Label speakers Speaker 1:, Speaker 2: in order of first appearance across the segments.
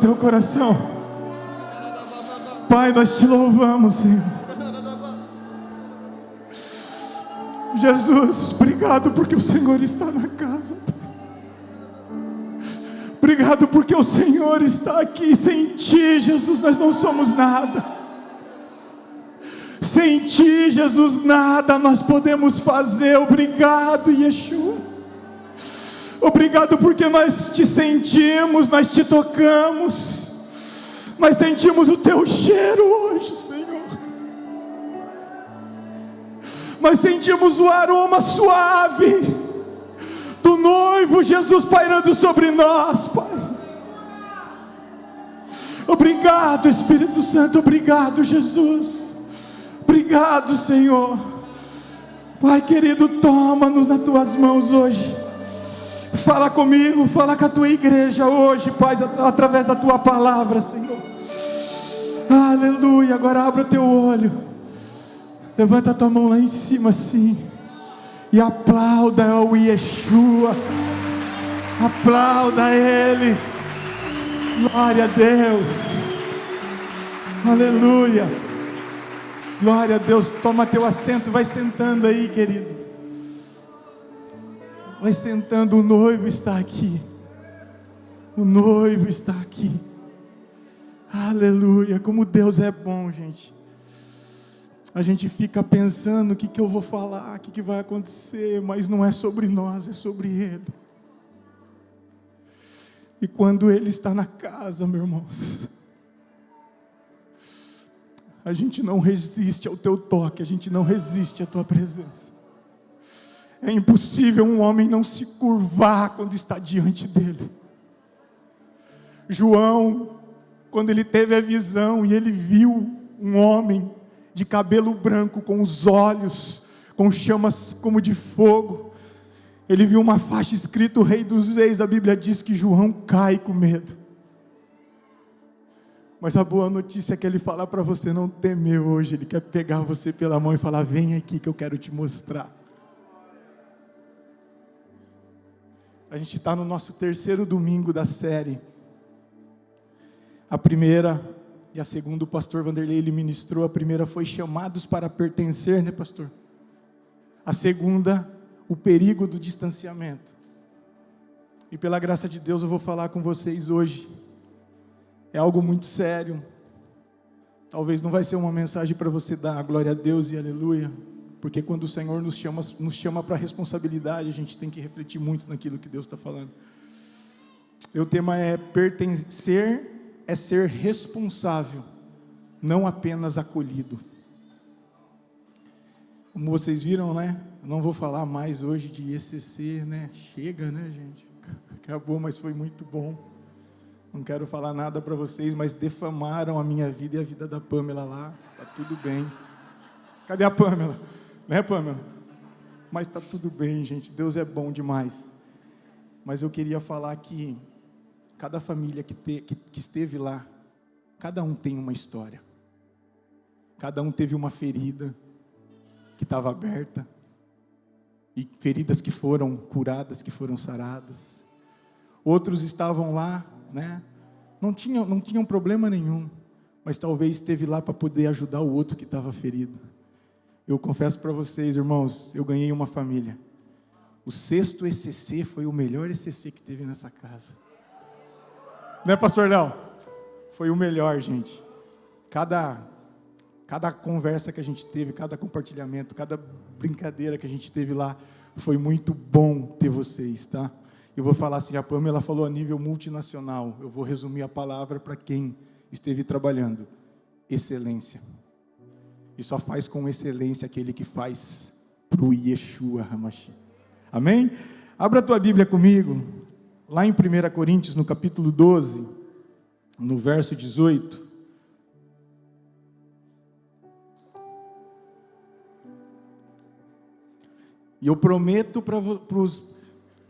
Speaker 1: teu coração. Pai, nós te louvamos, Senhor. Jesus, obrigado porque o Senhor está na casa. Obrigado porque o Senhor está aqui. Sem Ti, Jesus, nós não somos nada. Sem Ti, Jesus, nada nós podemos fazer. Obrigado, Yeshua. Obrigado porque nós Te sentimos, nós Te tocamos. Nós sentimos o Teu cheiro hoje, Senhor. Nós sentimos o aroma suave do noivo Jesus pairando sobre nós, Pai. Obrigado, Espírito Santo. Obrigado, Jesus. Obrigado, Senhor. Pai querido, toma-nos nas Tuas mãos hoje. Fala comigo, fala com a Tua igreja hoje, Pai, através da Tua palavra, Senhor. Aleluia. Agora abre o teu olho. Levanta a tua mão lá em cima assim e aplauda ao Yeshua. Aplauda Ele. Glória a Deus. Aleluia. Glória a Deus. Toma teu assento, vai sentando aí, querido. Vai sentando, o noivo está aqui. O noivo está aqui. Aleluia. Como Deus é bom, gente. A gente fica pensando o que eu vou falar, o que vai acontecer, mas não é sobre nós, é sobre Ele. E quando Ele está na casa, meus irmãos, a gente não resiste ao Teu toque, a gente não resiste à Tua presença. É impossível um homem não se curvar quando está diante dEle. João, quando ele teve a visão e ele viu um homem de cabelo branco, com os olhos, com chamas como de fogo, ele viu uma faixa escrito Rei dos Reis. A Bíblia diz que João cai com medo, mas a boa notícia é que ele fala para você não temer hoje. Ele quer pegar você pela mão e falar: vem aqui que eu quero te mostrar. A gente está no nosso terceiro domingo da série. A primeira e a segunda, o pastor Vanderlei, ele ministrou. A primeira foi chamados para pertencer, né, pastor? A segunda, o perigo do distanciamento. E pela graça de Deus eu vou falar com vocês hoje. É algo muito sério. Talvez não vai ser uma mensagem para você dar glória a Deus e aleluia, porque quando o Senhor nos chama para a responsabilidade, a gente tem que refletir muito naquilo que Deus está falando. E o tema é pertencer. É ser responsável, não apenas acolhido. Como vocês viram, né? Eu não vou falar mais hoje de ECC, né? Chega, né, gente? Acabou, mas foi muito bom. Não quero falar nada para vocês, mas defamaram a minha vida e a vida da Pamela lá. Tá tudo bem. Cadê a Pamela? Né, Pamela? Mas tá tudo bem, gente. Deus é bom demais. Mas eu queria falar que cada família que esteve lá, cada um tem uma história. Cada um teve uma ferida que estava aberta, e feridas que foram curadas, que foram saradas. Outros estavam lá, né? Não tinham problema nenhum, mas talvez esteve lá para poder ajudar o outro que estava ferido. Eu confesso para vocês, irmãos, eu ganhei uma família. O 6º ECC foi o melhor ECC que teve nessa casa. Né, pastor Léo? Foi o melhor, gente. Cada conversa que a gente teve, cada compartilhamento, cada brincadeira que a gente teve lá, foi muito bom ter vocês, tá? Eu vou falar assim, a Pamela falou a nível multinacional. Eu vou resumir a palavra para quem esteve trabalhando. Excelência. E só faz com excelência aquele que faz para o Yeshua HaMashiach. Amém? Abra a tua Bíblia comigo. Lá em 1 Coríntios, no capítulo 12, no verso 18. E eu prometo para os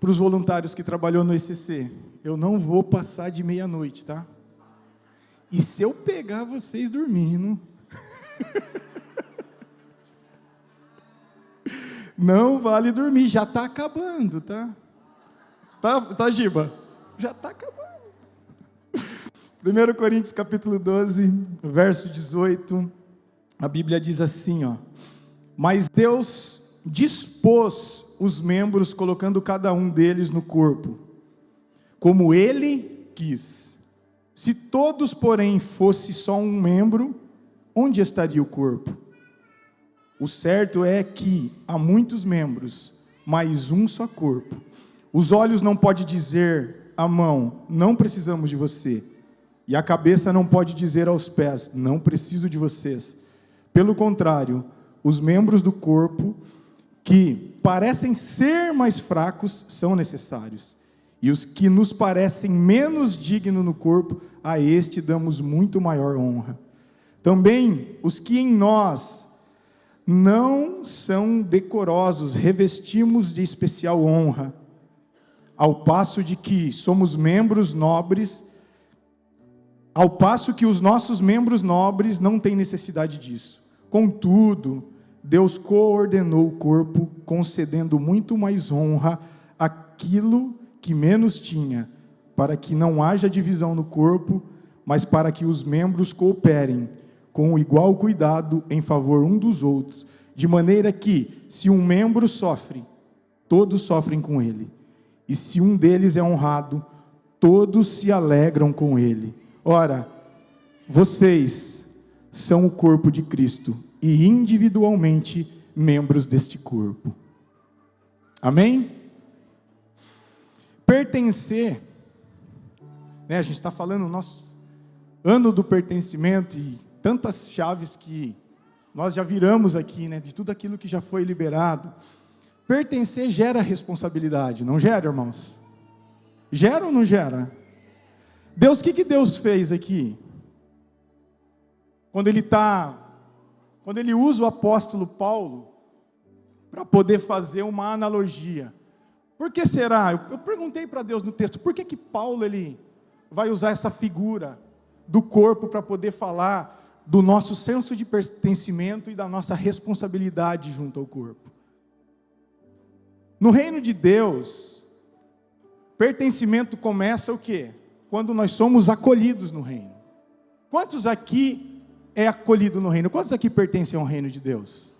Speaker 1: voluntários que trabalhou no ECC, eu não vou passar de meia-noite, tá? E se eu pegar vocês dormindo, não vale dormir, já está acabando, tá? Tá, Giba? Já está acabando. 1 Coríntios capítulo 12, verso 18, a Bíblia diz assim, ó: mas Deus dispôs os membros, colocando cada um deles no corpo, como Ele quis. Se todos, porém, fosse só um membro, onde estaria o corpo? O certo é que há muitos membros, mas um só corpo. Os olhos não podem dizer à mão, não precisamos de você. E a cabeça não pode dizer aos pés, não preciso de vocês. Pelo contrário, os membros do corpo que parecem ser mais fracos são necessários. E os que nos parecem menos dignos no corpo, a este damos muito maior honra. Também os que em nós não são decorosos, revestimos de especial honra, ao passo de que somos membros nobres, ao passo que os nossos membros nobres não têm necessidade disso. Contudo, Deus coordenou o corpo, concedendo muito mais honra àquilo que menos tinha, para que não haja divisão no corpo, mas para que os membros cooperem com igual cuidado em favor um dos outros, de maneira que, se um membro sofre, todos sofrem com ele, e se um deles é honrado, todos se alegram com ele. Ora, vocês são o corpo de Cristo, e individualmente membros deste corpo. Amém? Pertencer, né, a gente está falando no nosso ano do pertencimento, e tantas chaves que nós já viramos aqui, né, de tudo aquilo que já foi liberado. Pertencer gera responsabilidade, não gera, irmãos? Gera ou não gera? Deus, o que Deus fez aqui? Quando ele usa o apóstolo Paulo para poder fazer uma analogia. Por que será? Eu perguntei para Deus no texto, por que Paulo ele vai usar essa figura do corpo para poder falar do nosso senso de pertencimento e da nossa responsabilidade junto ao corpo? No reino de Deus, pertencimento começa o quê? Quando nós somos acolhidos no reino. Quantos aqui é acolhido no reino? Quantos aqui pertencem ao reino de Deus?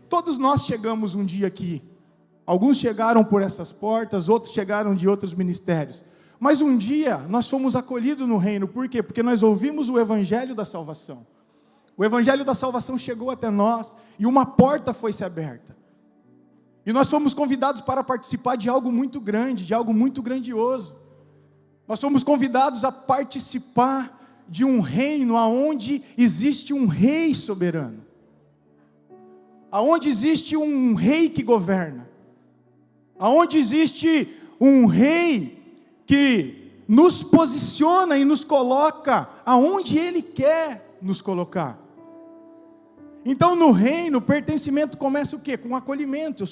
Speaker 1: Todos nós chegamos um dia aqui. Alguns chegaram por essas portas, outros chegaram de outros ministérios. Mas um dia nós fomos acolhidos no reino. Por quê? Porque nós ouvimos o evangelho da salvação. O evangelho da salvação chegou até nós e uma porta foi-se aberta. E nós fomos convidados para participar de algo muito grande, de algo muito grandioso. Nós fomos convidados a participar de um reino onde existe um rei soberano. Aonde existe um rei que governa. Aonde existe um rei que nos posiciona e nos coloca aonde Ele quer nos colocar. Então no reino, o pertencimento começa o quê? Com acolhimento.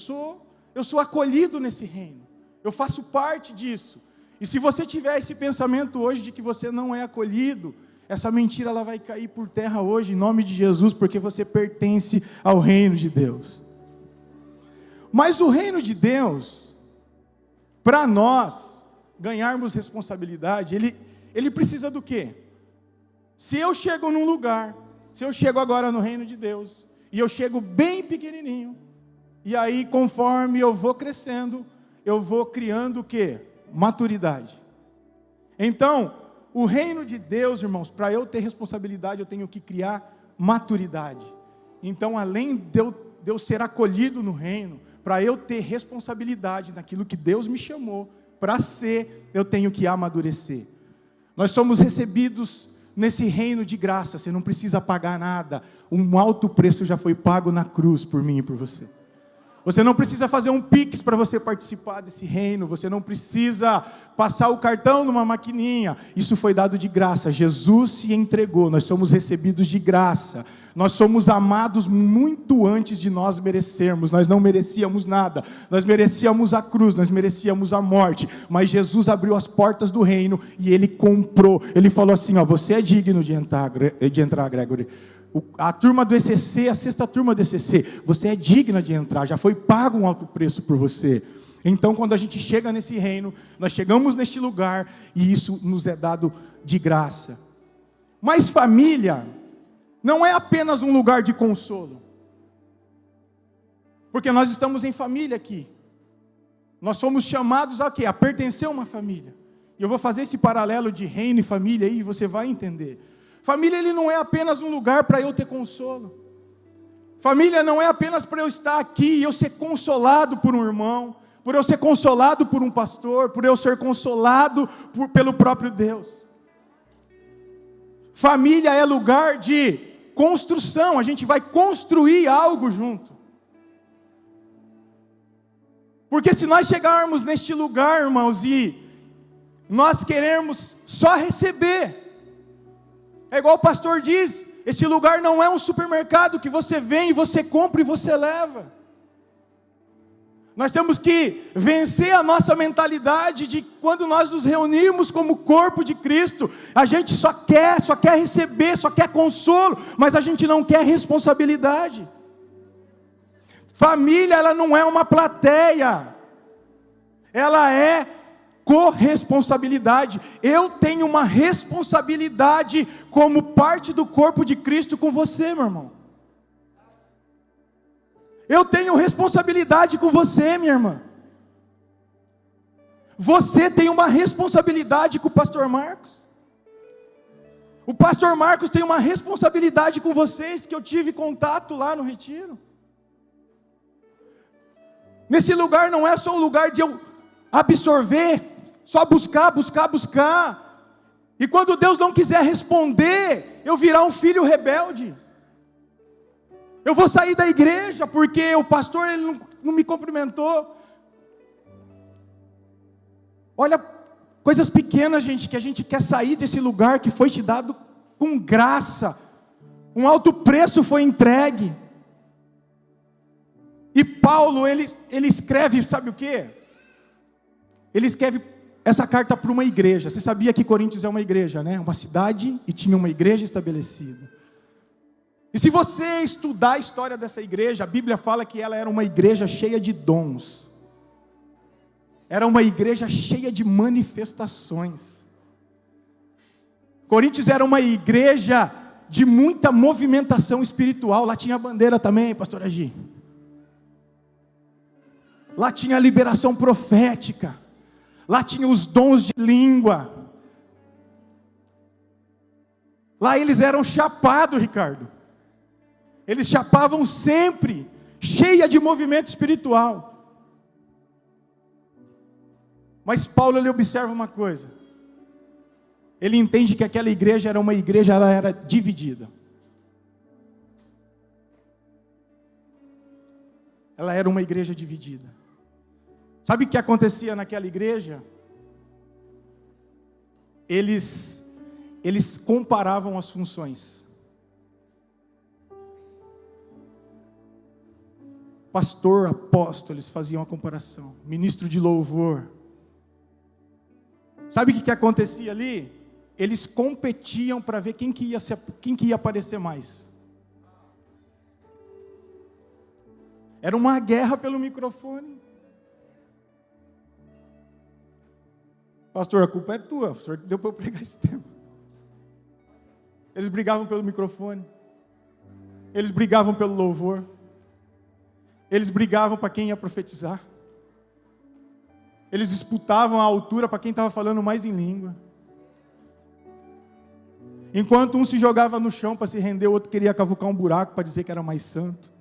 Speaker 1: Eu sou acolhido nesse reino. Eu faço parte disso. E se você tiver esse pensamento hoje de que você não é acolhido, essa mentira ela vai cair por terra hoje, em nome de Jesus, porque você pertence ao reino de Deus. Mas o reino de Deus, para nós ganharmos responsabilidade, ele precisa do quê? Se eu chego num lugar, se eu chego agora no reino de Deus, e eu chego bem pequenininho, e aí conforme eu vou crescendo, eu vou criando o quê? Maturidade. Então, o reino de Deus, irmãos, para eu ter responsabilidade, eu tenho que criar maturidade. Então, além de eu ser acolhido no reino, para eu ter responsabilidade naquilo que Deus me chamou para ser, eu tenho que amadurecer. Nós somos recebidos nesse reino de graça, você não precisa pagar nada, um alto preço já foi pago na cruz por mim e por você. Você não precisa fazer um Pix para você participar desse reino, você não precisa passar o cartão numa maquininha, isso foi dado de graça, Jesus se entregou, nós somos recebidos de graça, nós somos amados muito antes de nós merecermos, nós não merecíamos nada, nós merecíamos a cruz, nós merecíamos a morte, mas Jesus abriu as portas do reino e Ele comprou, Ele falou assim, ó, você é digno de entrar, Gregory. A turma do ECC, a sexta turma do ECC, você é digna de entrar, já foi pago um alto preço por você. Então quando a gente chega nesse reino, nós chegamos neste lugar, e isso nos é dado de graça. Mas família não é apenas um lugar de consolo. Porque nós estamos em família aqui. Nós somos chamados a quê? A pertencer a uma família. E eu vou fazer esse paralelo de reino e família aí, e você vai entender. Família, ele não é apenas um lugar para eu ter consolo. Família não é apenas para eu estar aqui e eu ser consolado por um irmão, por eu ser consolado por um pastor, por eu ser consolado pelo próprio Deus. Família é lugar de construção, a gente vai construir algo junto. Porque se nós chegarmos neste lugar, irmãos, e nós queremos só receber, é igual o pastor diz, esse lugar não é um supermercado que você vem e você compra e você leva. Nós temos que vencer a nossa mentalidade de quando nós nos reunimos como corpo de Cristo, a gente só quer receber, só quer consolo, mas a gente não quer responsabilidade. Família, ela não é uma plateia, ela é corresponsabilidade. Eu tenho uma responsabilidade como parte do corpo de Cristo com você, meu irmão. Eu tenho responsabilidade com você, minha irmã. Você tem uma responsabilidade com o pastor Marcos. O pastor Marcos tem uma responsabilidade com vocês, que eu tive contato lá no retiro. Nesse lugar não é só o lugar de eu absorver, só buscar. E quando Deus não quiser responder, eu virar um filho rebelde. Eu vou sair da igreja porque o pastor ele não me cumprimentou. Olha, coisas pequenas, gente, que a gente quer sair desse lugar que foi te dado com graça. Um alto preço foi entregue. E Paulo, ele escreve, sabe o quê? Ele escreve essa carta para uma igreja. Você sabia que Coríntios é uma igreja, né? Uma cidade e tinha uma igreja estabelecida. E se você estudar a história dessa igreja, a Bíblia fala que ela era uma igreja cheia de dons. Era uma igreja cheia de manifestações. Coríntios era uma igreja de muita movimentação espiritual. Lá tinha a bandeira também, pastor Agi. Lá tinha a liberação profética. Lá tinha os dons de língua. Lá eles eram chapados, Ricardo. Eles chapavam sempre, cheia de movimento espiritual. Mas Paulo, ele observa uma coisa. Ele entende que aquela igreja era uma igreja, ela era dividida. Ela era uma igreja dividida. Sabe o que acontecia naquela igreja? Eles comparavam as funções. Pastor, apóstolo, eles faziam a comparação. Ministro de louvor. Sabe o que acontecia ali? Eles competiam para ver quem que ia aparecer mais. Era uma guerra pelo microfone. Pastor, a culpa é tua. O senhor deu para eu pregar esse tema. Eles brigavam pelo microfone. Eles brigavam pelo louvor. Eles brigavam para quem ia profetizar. Eles disputavam a altura para quem estava falando mais em língua. Enquanto um se jogava no chão para se render, o outro queria cavucar um buraco para dizer que era mais santo.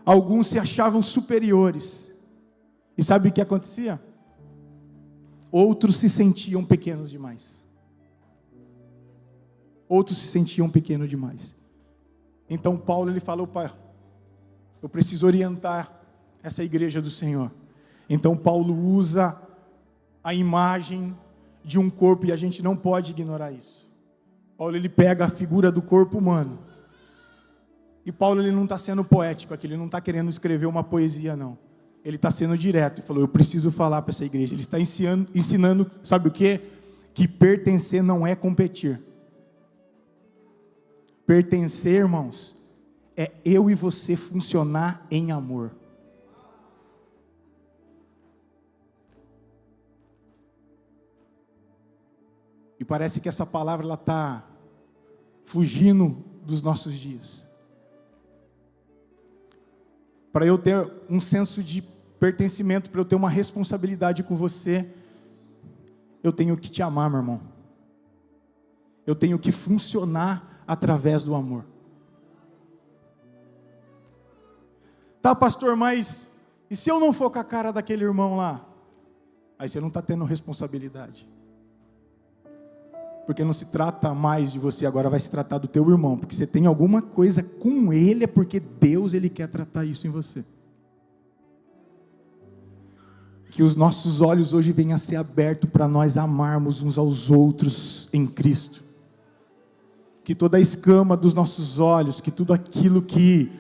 Speaker 1: Alguns se achavam superiores. E sabe o que acontecia? Outros se sentiam pequenos demais. Outros se sentiam pequenos demais. Então Paulo, ele falou, pai, eu preciso orientar essa igreja do Senhor. Então Paulo usa a imagem de um corpo, e a gente não pode ignorar isso. Paulo, ele pega a figura do corpo humano. E Paulo, ele não está sendo poético aqui, ele não está querendo escrever uma poesia, não. Ele está sendo direto, e falou, eu preciso falar para essa igreja. Ele está ensinando, sabe o quê? Que pertencer não é competir. Pertencer, irmãos, é eu e você funcionar em amor. E parece que essa palavra ela está fugindo dos nossos dias. Para eu ter um senso de pertencimento, para eu ter uma responsabilidade com você, eu tenho que te amar, meu irmão. Eu tenho que funcionar através do amor. Tá, pastor, mas e se eu não for com a cara daquele irmão lá? Aí você não está tendo responsabilidade. Porque não se trata mais de você, agora vai se tratar do teu irmão. Porque você tem alguma coisa com ele, é porque Deus ele quer tratar isso em você. Que os nossos olhos hoje venham a ser abertos para nós amarmos uns aos outros em Cristo. Que toda a escama dos nossos olhos, que tudo aquilo que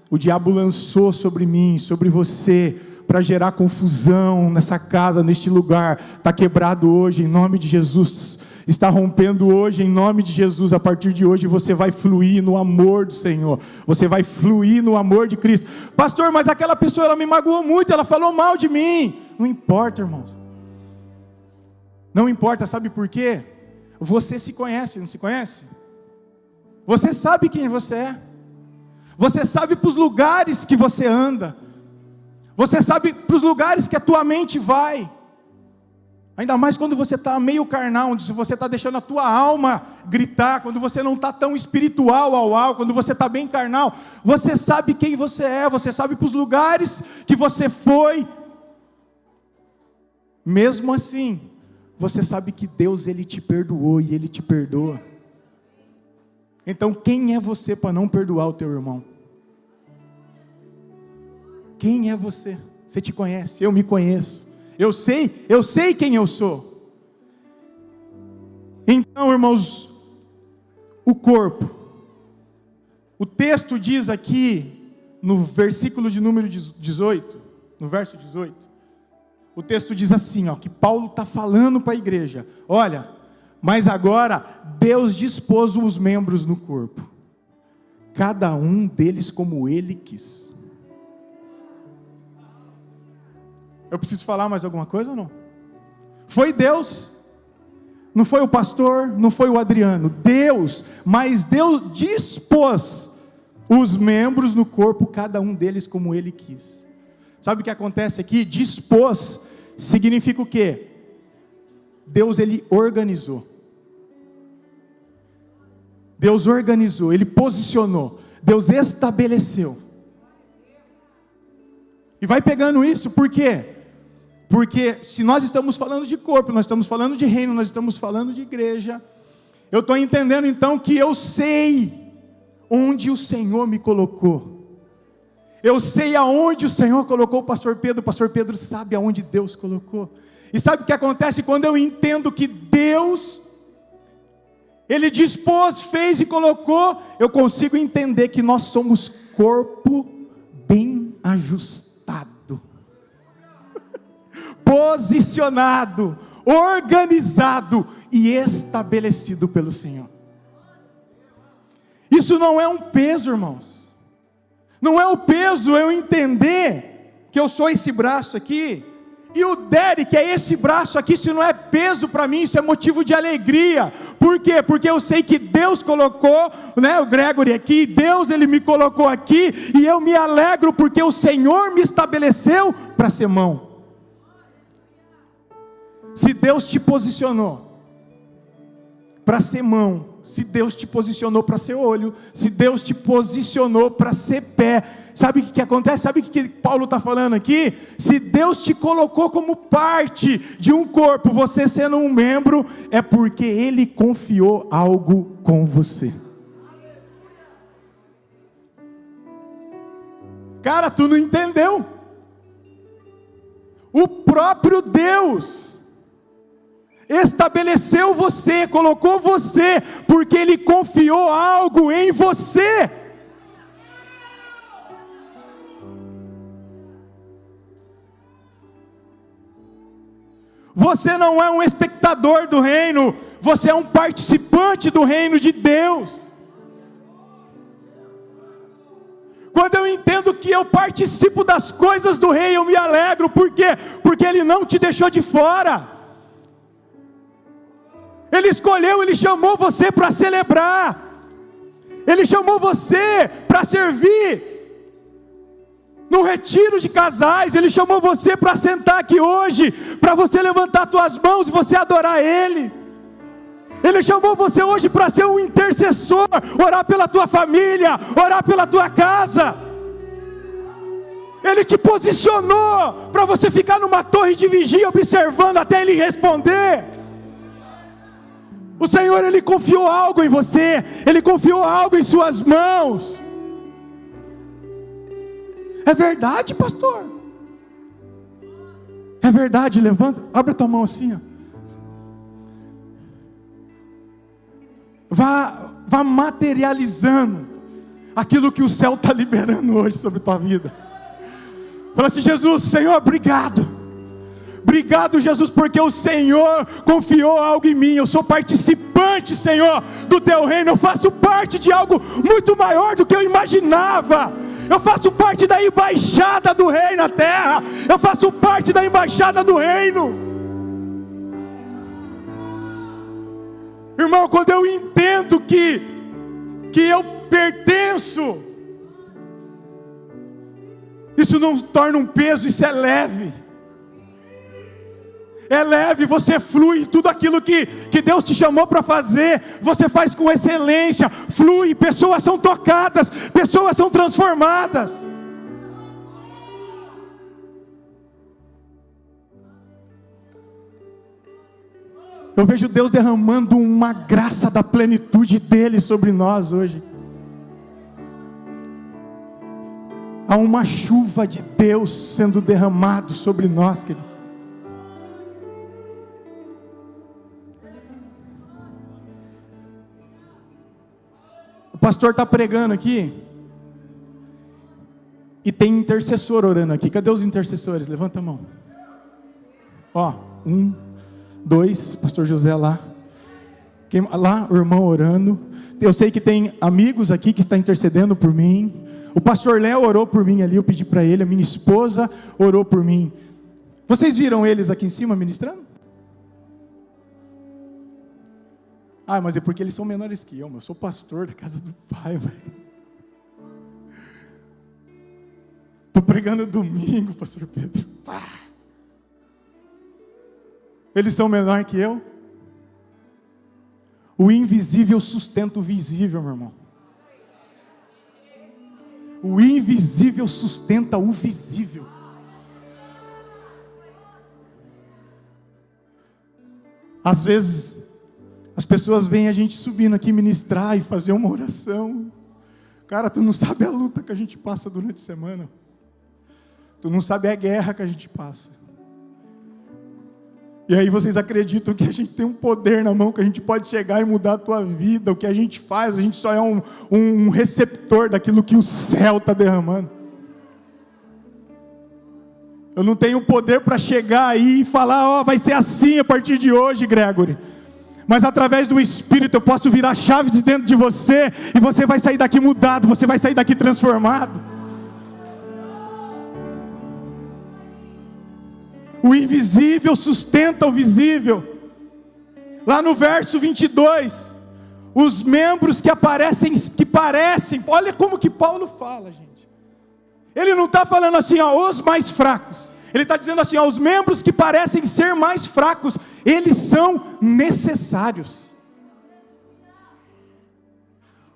Speaker 1: o diabo lançou sobre mim, sobre você, para gerar confusão nessa casa, neste lugar, está quebrado hoje em nome de Jesus. Está rompendo hoje em nome de Jesus. A partir de hoje você vai fluir no amor do Senhor, você vai fluir no amor de Cristo. Pastor, mas aquela pessoa ela me magoou muito, ela falou mal de mim. Não importa, irmãos, não importa, sabe por quê? Você se conhece, não se conhece? Você sabe quem você é, você sabe para os lugares que você anda, você sabe para os lugares que a tua mente vai. Ainda mais quando você está meio carnal, onde você está deixando a tua alma gritar, quando você não está tão espiritual, quando você está bem carnal, você sabe quem você é, você sabe para os lugares que você foi. Mesmo assim, você sabe que Deus ele te perdoou e Ele te perdoa. Então quem é você para não perdoar o teu irmão? Quem é você? Você te conhece, eu me conheço. Eu sei quem eu sou. Então, irmãos, o corpo. O texto diz aqui, no versículo de número 18, no verso 18, o texto diz assim, que Paulo está falando para a igreja, olha, mas agora Deus dispôs os membros no corpo, cada um deles como Ele quis. Eu preciso falar mais alguma coisa ou não? Foi Deus, não foi o pastor, não foi o Adriano, Deus, mas Deus dispôs os membros no corpo, cada um deles como Ele quis. Sabe o que acontece aqui? Dispôs significa o quê? Deus ele organizou. Deus organizou, Ele posicionou, Deus estabeleceu. E vai pegando isso, por quê? Porque se nós estamos falando de corpo, nós estamos falando de reino, nós estamos falando de igreja, eu estou entendendo então que eu sei onde o Senhor me colocou, eu sei aonde o Senhor colocou o pastor Pedro sabe aonde Deus colocou, e sabe o que acontece quando eu entendo que Deus, Ele dispôs, fez e colocou, eu consigo entender que nós somos corpo bem ajustado, posicionado, organizado e estabelecido pelo Senhor. Isso não é um peso, irmãos, não é o peso eu entender que eu sou esse braço aqui, e o Derek é esse braço aqui. Se não é peso para mim, isso é motivo de alegria. Por quê? Porque eu sei que Deus colocou, o Gregory aqui, Deus ele me colocou aqui, e eu me alegro porque o Senhor me estabeleceu para ser mão. Se Deus te posicionou para ser mão, se Deus te posicionou para ser olho, se Deus te posicionou para ser pé, sabe o que acontece? Sabe o que Paulo está falando aqui? Se Deus te colocou como parte de um corpo, você sendo um membro, é porque Ele confiou algo com você. Cara, tu não entendeu? O próprio Deus estabeleceu você, colocou você, porque Ele confiou algo em você. Você não é um espectador do reino, você é um participante do reino de Deus. Quando eu entendo que eu participo das coisas do rei, eu me alegro. Por quê? Porque Ele não te deixou de fora. Ele escolheu, Ele chamou você para celebrar. Ele chamou você para servir num retiro de casais. Ele chamou você para sentar aqui hoje, para você levantar suas mãos e você adorar Ele. Ele chamou você hoje para ser um intercessor, orar pela tua família, orar pela tua casa. Ele te posicionou para você ficar numa torre de vigia observando até Ele responder. O Senhor, Ele confiou algo em você, Ele confiou algo em suas mãos. É verdade, pastor? É verdade, levanta, abre a tua mão assim, ó. Vá materializando aquilo que o céu está liberando hoje sobre a tua vida. Fala assim: Jesus, Senhor, obrigado. Obrigado, Jesus, porque o Senhor confiou algo em mim. Eu sou participante, Senhor, do teu reino. Eu faço parte de algo muito maior do que eu imaginava. Eu faço parte da embaixada do rei na terra. Eu faço parte da embaixada do reino. Irmão, quando eu entendo que eu pertenço, isso não torna um peso, isso é leve. É leve, você flui, tudo aquilo que Deus te chamou para fazer, você faz com excelência, flui, pessoas são tocadas, pessoas são transformadas. Eu vejo Deus derramando uma graça da plenitude dEle sobre nós hoje. Há uma chuva de Deus sendo derramado sobre nós, querido. O pastor está pregando aqui, e tem intercessor orando aqui. Cadê os intercessores? Levanta a mão. Ó, 1, 2, pastor José lá. Lá, o irmão orando. Eu sei que tem amigos aqui que estão intercedendo por mim. O pastor Léo orou por mim ali, eu pedi para ele. A minha esposa orou por mim. Vocês viram eles aqui em cima ministrando? Ah, mas é porque eles são menores que eu sou pastor da casa do Pai, velho. Estou pregando domingo, pastor Pedro. Pá. Eles são menores que eu? O invisível sustenta o visível, meu irmão. O invisível sustenta o visível. Às vezes, as pessoas veem a gente subindo aqui ministrar e fazer uma oração. Cara, tu não sabe a luta que a gente passa durante a semana. Tu não sabe a guerra que a gente passa. E aí vocês acreditam que a gente tem um poder na mão, que a gente pode chegar e mudar a tua vida. O que a gente faz, a gente só é um receptor daquilo que o céu está derramando. Eu não tenho poder para chegar aí e falar, ó, vai ser assim a partir de hoje, Gregory. Mas através do Espírito eu posso virar chaves de dentro de você, e você vai sair daqui mudado, você vai sair daqui transformado. O invisível sustenta o visível. Lá no verso 22, os membros que parecem, olha como que Paulo fala, gente. Ele não está falando assim, ó, os mais fracos. Ele está dizendo assim, ó, os membros que parecem ser mais fracos, eles são necessários.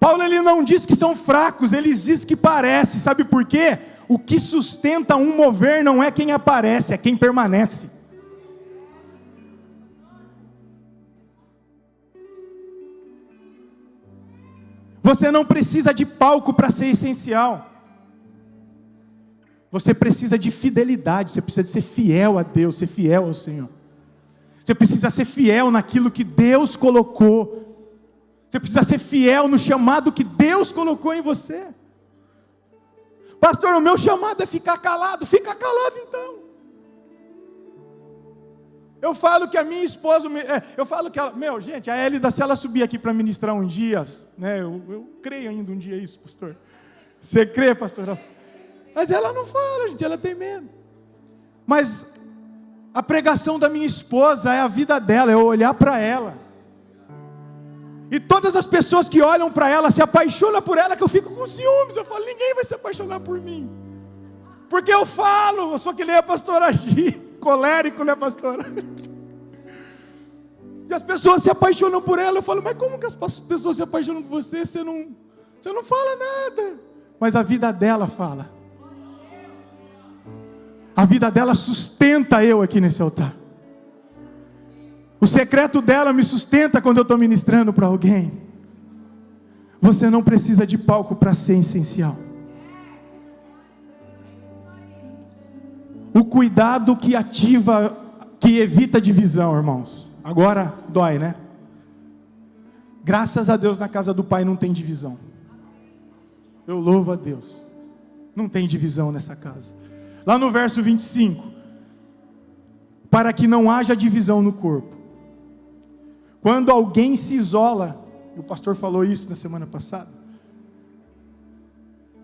Speaker 1: Paulo, ele não diz que são fracos, ele diz que parecem. Sabe por quê? O que sustenta um mover não é quem aparece, é quem permanece. Você não precisa de palco para ser essencial. Você precisa de fidelidade, você precisa de ser fiel a Deus, ser fiel ao Senhor. Você precisa ser fiel naquilo que Deus colocou. Você precisa ser fiel no chamado que Deus colocou em você. Pastor, o meu chamado é ficar calado. Fica calado então. Eu falo que a minha esposa, eu falo que ela, gente, a Hélida, se ela subir aqui para ministrar um dia, né, eu creio ainda um dia isso, pastor. Você crê, pastor? Mas ela não fala, gente, ela tem medo. Mas a pregação da minha esposa é a vida dela, é eu olhar para ela E todas as pessoas que olham para ela, se apaixonam por ela, que eu fico com ciúmes. Eu falo, ninguém vai se apaixonar por mim. Porque eu falo, eu sou que nem a pastora Gi, colérico, né, pastora? E as pessoas se apaixonam por ela. Eu falo, mas como que as pessoas se apaixonam por você? Você não fala nada. Mas a vida dela fala. A vida dela sustenta eu aqui nesse altar. O secreto dela me sustenta quando eu estou ministrando para alguém. Você não precisa de palco para ser essencial. O cuidado que ativa, que evita divisão, irmãos. Agora dói, né? Graças a Deus na casa do Pai não tem divisão. Eu louvo a Deus. Não tem divisão nessa casa. Lá no verso 25. Para que não haja divisão no corpo. Quando alguém se isola, o pastor falou isso na semana passada.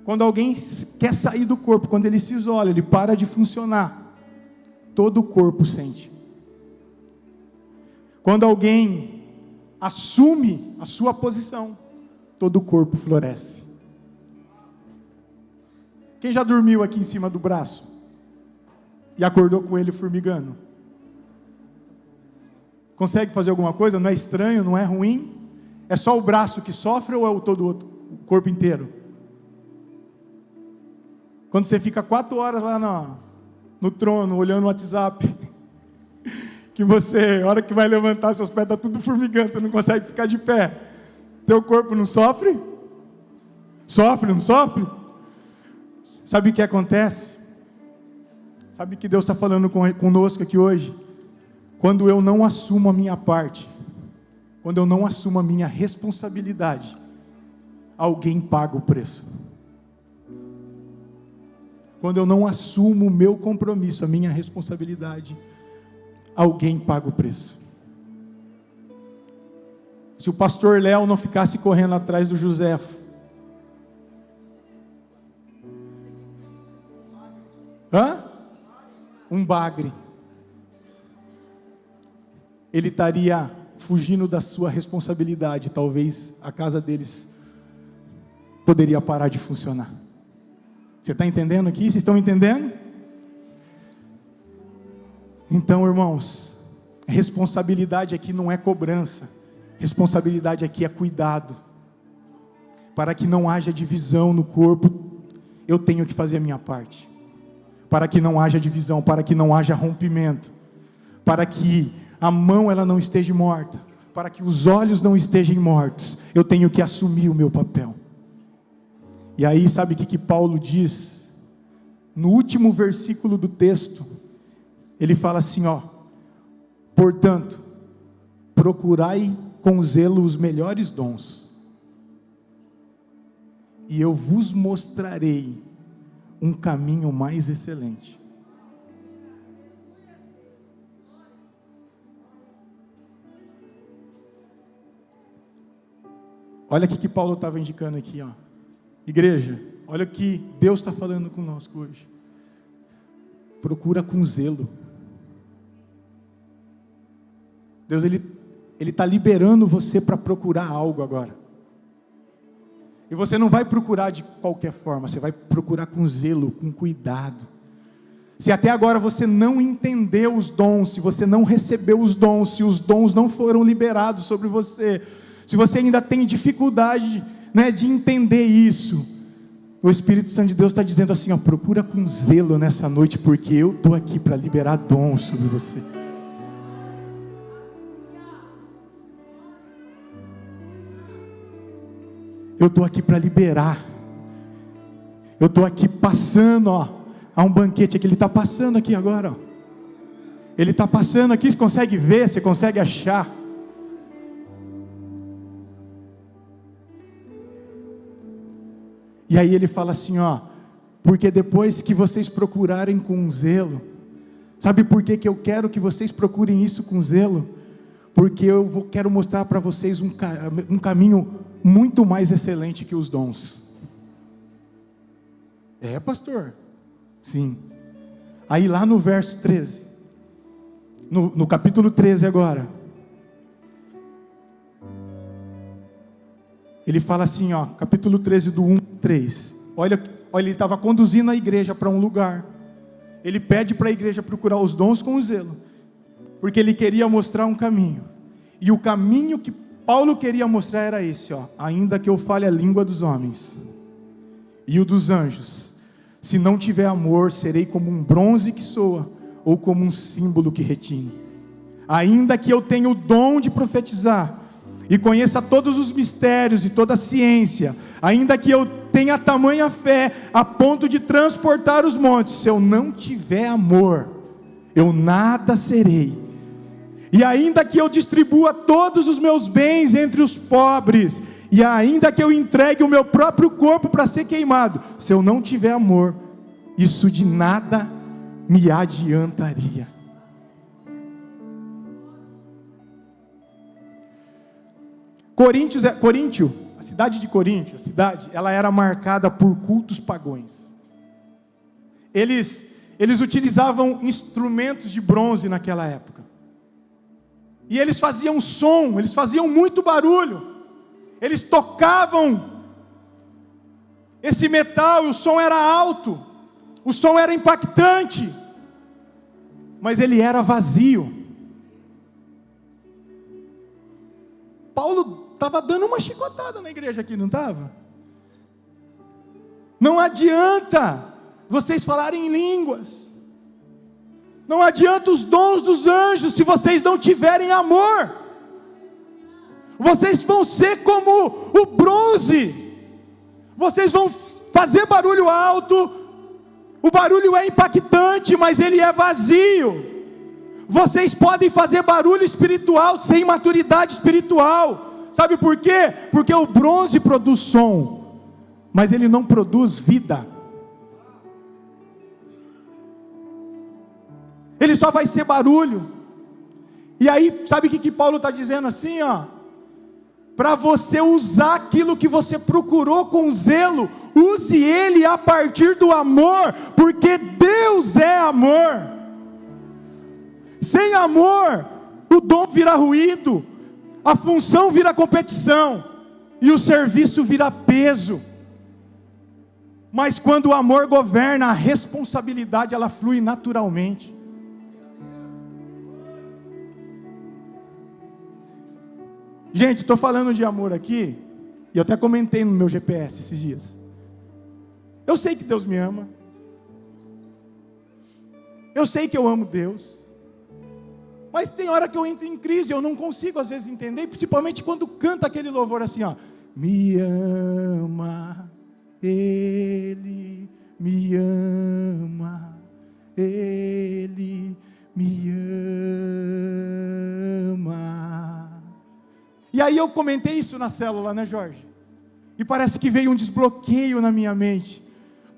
Speaker 1: Quando alguém quer sair do corpo, quando ele se isola, ele para de funcionar, todo o corpo sente. Quando alguém assume a sua posição, todo o corpo floresce. Quem já dormiu aqui em cima do braço e acordou com ele formigando? Consegue fazer alguma coisa? Não é estranho, não é ruim? É só o braço que sofre ou é o o corpo inteiro? Quando você fica 4 horas lá no trono, olhando o WhatsApp, que você, a hora que vai levantar, seus pés estão tudo formigando, você não consegue ficar de pé. Teu corpo não sofre? Sofre, não sofre? Sabe o que acontece? Sabe o que Deus está falando conosco aqui hoje? Quando eu não assumo a minha parte, quando eu não assumo a minha responsabilidade, alguém paga o preço. Quando eu não assumo o meu compromisso, a minha responsabilidade, alguém paga o preço. Se o pastor Léo não ficasse correndo atrás do Joséfo, um bagre, ele estaria fugindo da sua responsabilidade. Talvez a casa deles poderia parar de funcionar. Você está entendendo aqui? Vocês estão entendendo? Então, irmãos, responsabilidade aqui não é cobrança. Responsabilidade aqui é cuidado. Para que não haja divisão no corpo, eu tenho que fazer a minha parte. Para que não haja divisão, para que não haja rompimento, para que a mão ela não esteja morta, para que os olhos não estejam mortos, eu tenho que assumir o meu papel. E aí sabe o que Paulo diz? No último versículo do texto, ele fala assim, portanto, procurai com zelo os melhores dons, e eu vos mostrarei um caminho mais excelente. Olha o que Paulo estava indicando aqui, igreja, olha o que Deus está falando conosco hoje. Procura com zelo. Deus, Ele está liberando você para procurar algo agora. E você não vai procurar de qualquer forma, você vai procurar com zelo, com cuidado. Se até agora você não entendeu os dons, se você não recebeu os dons, se os dons não foram liberados sobre você, se você ainda tem dificuldade, de entender isso, o Espírito Santo de Deus está dizendo assim, procura com zelo nessa noite, porque eu estou aqui para liberar dons sobre você. Eu estou aqui para liberar. Eu estou aqui passando, há um banquete aqui, ele está passando aqui agora, ele está passando aqui, você consegue ver, você consegue achar. E aí ele fala assim, porque depois que vocês procurarem com zelo, sabe por que eu quero que vocês procurem isso com zelo? Porque eu quero mostrar para vocês um caminho muito mais excelente que os dons. É, pastor? Sim. Aí lá no verso 13, no capítulo 13 agora, Ele fala assim, ó, capítulo 13 do 1:3. Olha, ele estava conduzindo a igreja para um lugar. Ele pede para a igreja procurar os dons com zelo, porque ele queria mostrar um caminho. E o caminho que Paulo queria mostrar era esse, ó: ainda que eu fale a língua dos homens e o dos anjos, se não tiver amor, serei como um bronze que soa, ou como um símbolo que retine. Ainda que eu tenha o dom de profetizar, e conheça todos os mistérios e toda a ciência, ainda que eu tenha tamanha fé, a ponto de transportar os montes, se eu não tiver amor, eu nada serei. E ainda que eu distribua todos os meus bens entre os pobres, e ainda que eu entregue o meu próprio corpo para ser queimado, se eu não tiver amor, isso de nada me adiantaria. Coríntio, a cidade de Coríntio, ela era marcada por cultos pagões. Eles utilizavam instrumentos de bronze naquela época. E eles faziam som, eles faziam muito barulho. Eles tocavam esse metal, e o som era alto, o som era impactante, mas ele era vazio. Paulo estava dando uma chicotada na igreja aqui, não estava? Não adianta vocês falarem em línguas, não adianta os dons dos anjos, se vocês não tiverem amor. Vocês vão ser como o bronze, vocês vão fazer barulho alto, o barulho é impactante, mas ele é vazio. Vocês podem fazer barulho espiritual sem maturidade espiritual. Sabe por quê? Porque o bronze produz som, mas ele não produz vida. Ele só vai ser barulho. E aí, sabe o que Paulo está dizendo assim, ó? Para você usar aquilo que você procurou com zelo, use ele a partir do amor, porque Deus é amor. Sem amor, o dom vira ruído, a função vira competição, e o serviço vira peso. Mas quando o amor governa, a responsabilidade ela flui naturalmente. Gente, estou falando de amor aqui, e eu até comentei no meu GPS esses dias. Eu sei que Deus me ama, eu sei que eu amo Deus, mas tem hora que eu entro em crise, eu não consigo às vezes entender, principalmente quando canta aquele louvor assim, ó: me ama, Ele me ama, Ele me ama. E aí eu comentei isso na célula, né, Jorge? E parece que veio um desbloqueio na minha mente.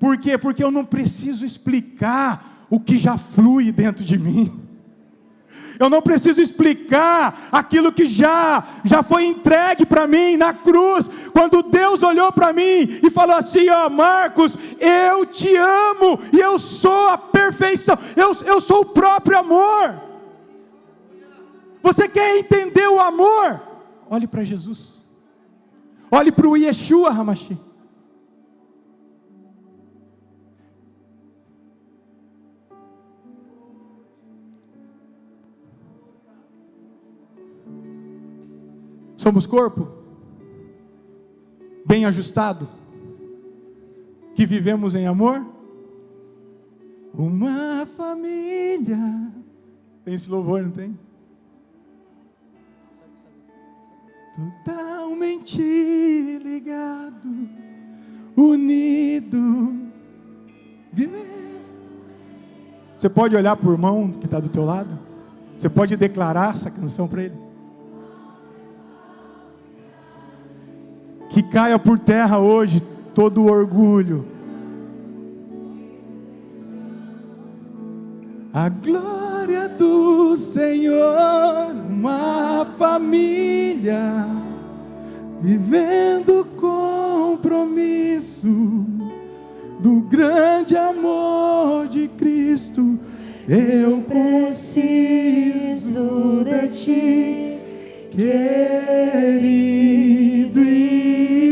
Speaker 1: Por quê? Porque eu não preciso explicar o que já flui dentro de mim. Eu não preciso explicar aquilo que já foi entregue para mim na cruz. Quando Deus olhou para mim e falou assim, ó: Marcos, eu te amo, e eu sou a perfeição, eu sou o próprio amor. Você quer entender o amor? Olhe para Jesus, olhe para o Yeshua Hamashi. Somos corpo, bem ajustado, que vivemos em amor, uma família. Tem esse louvor, não tem? Totalmente ligados, unidos, viver. Você pode olhar para o irmão que está do teu lado? Você pode declarar essa canção para ele? Que caia por terra hoje todo o orgulho. A glória do Senhor, uma família, vivendo compromisso do grande amor de Cristo. Eu preciso de ti, querido irmão.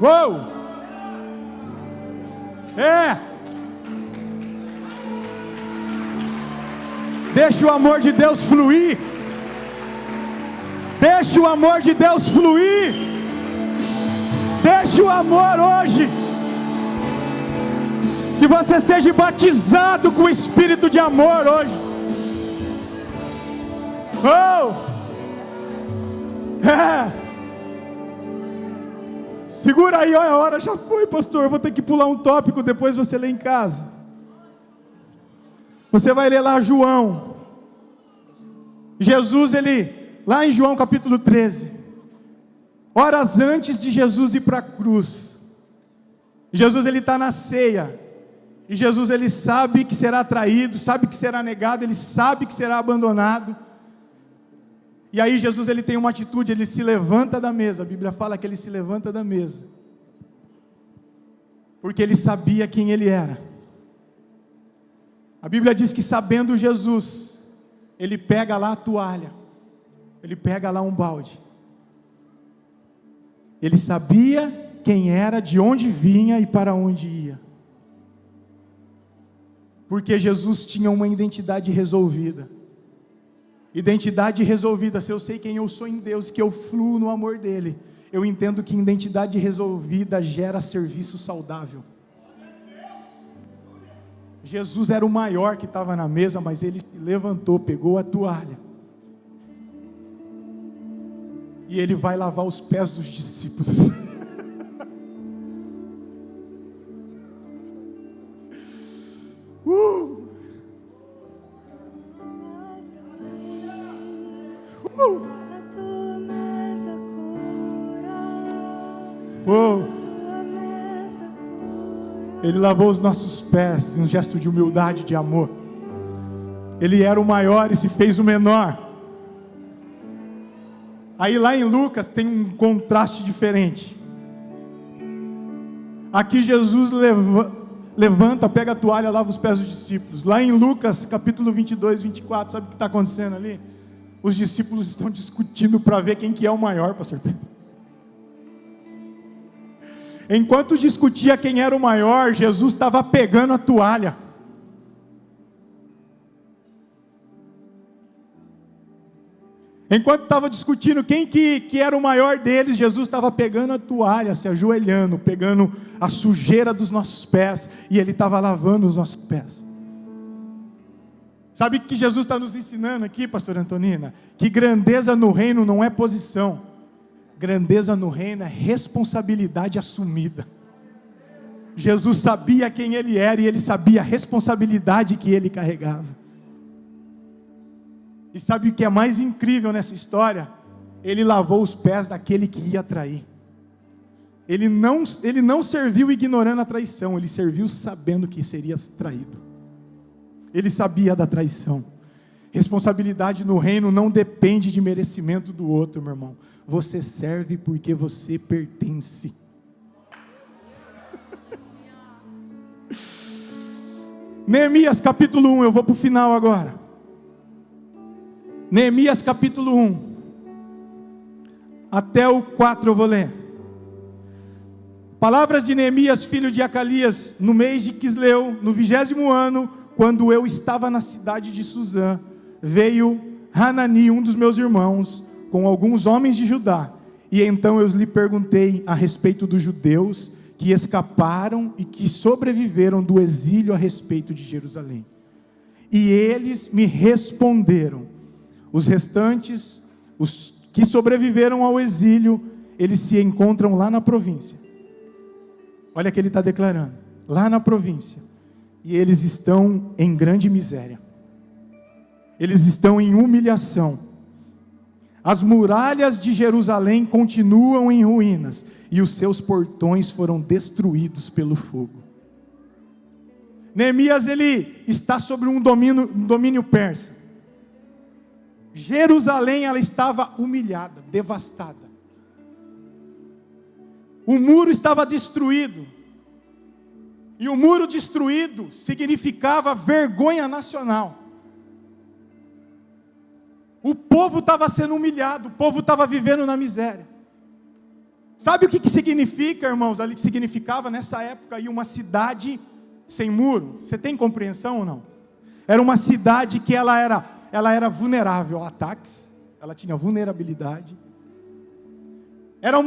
Speaker 1: Uou! Deixa o amor de Deus fluir. Deixa o amor de Deus fluir. Deixa o amor hoje. Que você seja batizado com o Espírito de amor hoje. Segura aí, olha, a hora já foi, pastor. Eu vou ter que pular um tópico, depois você lê em casa. Você vai ler lá João. Jesus, lá em João capítulo 13, horas antes de Jesus ir para a cruz, Jesus está na ceia, e Jesus sabe que será traído, sabe que será negado, ele sabe que será abandonado, e aí Jesus tem uma atitude, ele se levanta da mesa, a Bíblia fala que ele se levanta da mesa, porque ele sabia quem ele era. A Bíblia diz que sabendo Jesus, ele pega lá a toalha, ele pega lá um balde, ele sabia quem era, de onde vinha e para onde ia, porque Jesus tinha uma identidade resolvida. Identidade resolvida, se eu sei quem eu sou em Deus, que eu fluo no amor dele, eu entendo que identidade resolvida gera serviço saudável. Jesus era o maior que estava na mesa, mas ele se levantou, pegou a toalha, e ele vai lavar os pés dos discípulos. Ele lavou os nossos pés, em um gesto de humildade, de amor. Ele era o maior e se fez o menor. Aí lá em Lucas tem um contraste diferente. Aqui Jesus levanta, pega a toalha, lava os pés dos discípulos. Lá em Lucas capítulo 22, 24, sabe o que está acontecendo ali? Os discípulos estão discutindo para ver quem que é o maior, pastor Pedro. Enquanto discutia quem era o maior, Jesus estava pegando a toalha. Enquanto estava discutindo quem que era o maior deles, Jesus estava pegando a toalha, se ajoelhando, pegando a sujeira dos nossos pés, e Ele estava lavando os nossos pés. Sabe o que Jesus está nos ensinando aqui, pastor Antonina? Que grandeza no reino não é posição. Grandeza no reino é responsabilidade assumida. Jesus sabia quem Ele era, e Ele sabia a responsabilidade que Ele carregava. E sabe o que é mais incrível nessa história? Ele lavou os pés daquele que ia trair. Ele não serviu ignorando a traição, ele serviu sabendo que seria traído. Ele sabia da traição. Responsabilidade no reino não depende de merecimento do outro, meu irmão. Você serve porque você pertence. Neemias capítulo 1, eu vou para o final agora. Neemias capítulo 1, até o 4 eu vou ler. Palavras de Neemias, filho de Acalias, no mês de Quisleu, no 20º ano, quando eu estava na cidade de Suzã, veio Hanani, um dos meus irmãos, com alguns homens de Judá, e então eu lhe perguntei a respeito dos judeus que escaparam e que sobreviveram do exílio a respeito de Jerusalém. E eles me responderam: os restantes, os que sobreviveram ao exílio, eles se encontram lá na província. Olha o que ele está declarando, lá na província, e eles estão em grande miséria, eles estão em humilhação, as muralhas de Jerusalém continuam em ruínas, e os seus portões foram destruídos pelo fogo. Neemias, ele está sobre um domínio persa. Jerusalém, ela estava humilhada, devastada. O muro estava destruído. E o muro destruído significava vergonha nacional. O povo estava sendo humilhado, o povo estava vivendo na miséria. Sabe o que significa, irmãos, ali que significava nessa época aí uma cidade sem muro? Você tem compreensão ou não? Era uma cidade que ela era vulnerável a ataques, ela tinha vulnerabilidade. Era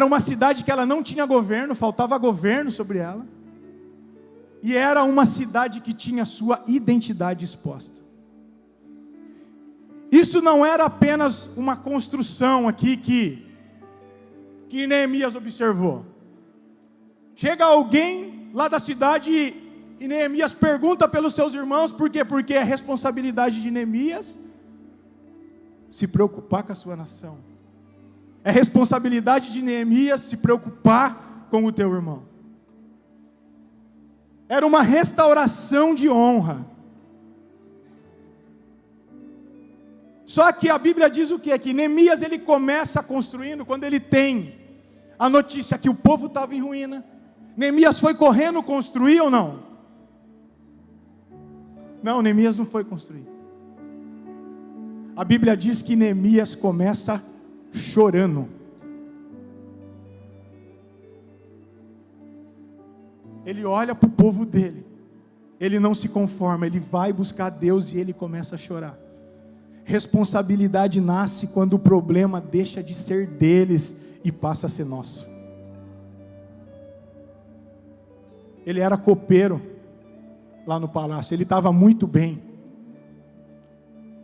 Speaker 1: uma cidade que ela não tinha governo, faltava governo sobre ela. E era uma cidade que tinha sua identidade exposta. Isso não era apenas uma construção aqui que Neemias observou. Chega alguém lá da cidade e Neemias pergunta pelos seus irmãos, por quê? Porque é responsabilidade de Neemias se preocupar com a sua nação. É responsabilidade de Neemias se preocupar com o teu irmão. Era uma restauração de honra. Só que a Bíblia diz o quê? Que Neemias ele começa construindo quando ele tem a notícia que o povo estava em ruína. Neemias foi correndo construir ou não? Não, Neemias não foi construir. A Bíblia diz que Neemias começa chorando. Ele olha para o povo dele, ele não se conforma, ele vai buscar Deus e ele começa a chorar. Responsabilidade nasce quando o problema deixa de ser deles e passa a ser nosso. Ele era copeiro lá no palácio, ele estava muito bem,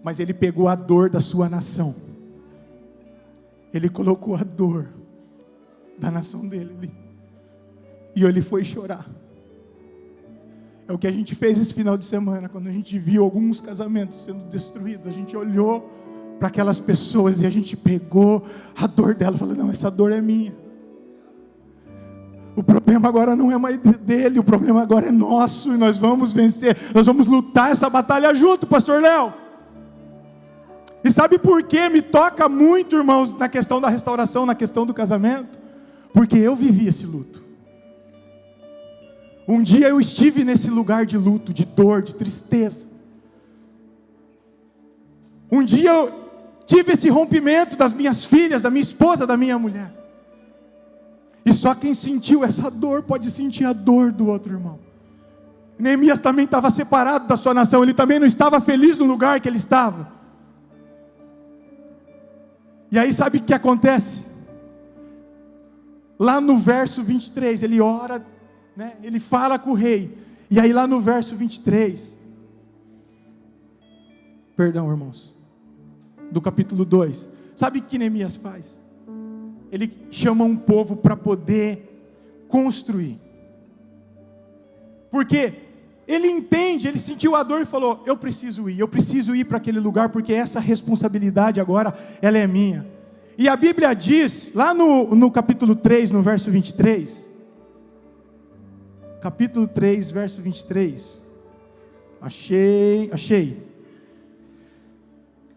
Speaker 1: mas ele pegou a dor da sua nação, ele colocou a dor da nação dele ali, e ele foi chorar. É o que a gente fez esse final de semana, quando a gente viu alguns casamentos sendo destruídos. A gente olhou para aquelas pessoas e a gente pegou a dor dela e falou: não, essa dor é minha. O problema agora não é mais dele, o problema agora é nosso, e nós vamos vencer, nós vamos lutar essa batalha junto, pastor Léo. E sabe por que me toca muito, irmãos, na questão da restauração, na questão do casamento? Porque eu vivi esse luto. Um dia eu estive nesse lugar de luto, de dor, de tristeza. Um dia eu tive esse rompimento das minhas filhas, da minha esposa, da minha mulher. E só quem sentiu essa dor pode sentir a dor do outro irmão. Neemias também estava separado da sua nação, ele também não estava feliz no lugar que ele estava. E aí sabe o que acontece? Lá no verso 23, ele ora, né? Ele fala com o rei, e aí lá no verso 23, perdão irmãos, do capítulo 2, sabe o que Neemias faz? Ele chama um povo para poder construir, porque ele entende, ele sentiu a dor e falou: eu preciso ir para aquele lugar, porque essa responsabilidade agora, ela é minha. E a Bíblia diz, lá no capítulo 3, no verso 23, capítulo 3, verso 23, achei.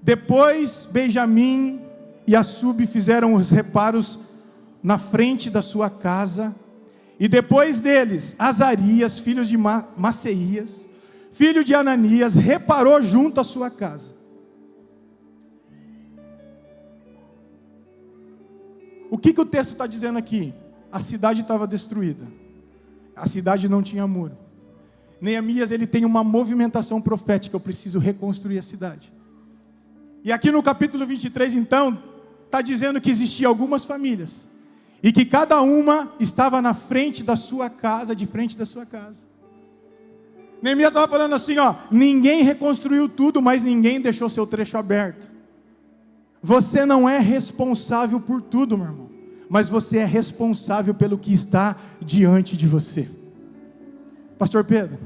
Speaker 1: Depois Benjamim e Assub fizeram os reparos na frente da sua casa, e depois deles, Azarias, filho de Maceias, filho de Ananias, reparou junto à sua casa. O que o texto está dizendo aqui? A cidade estava destruída. A cidade não tinha muro. Neemias, ele tem uma movimentação profética: eu preciso reconstruir a cidade. E aqui no capítulo 23, então, está dizendo que existiam algumas famílias, e que cada uma estava na frente da sua casa, de frente da sua casa. Neemias estava falando assim, ó: ninguém reconstruiu tudo, mas ninguém deixou seu trecho aberto. Você não é responsável por tudo, meu irmão, mas você é responsável pelo que está diante de você. Pastor Pedro,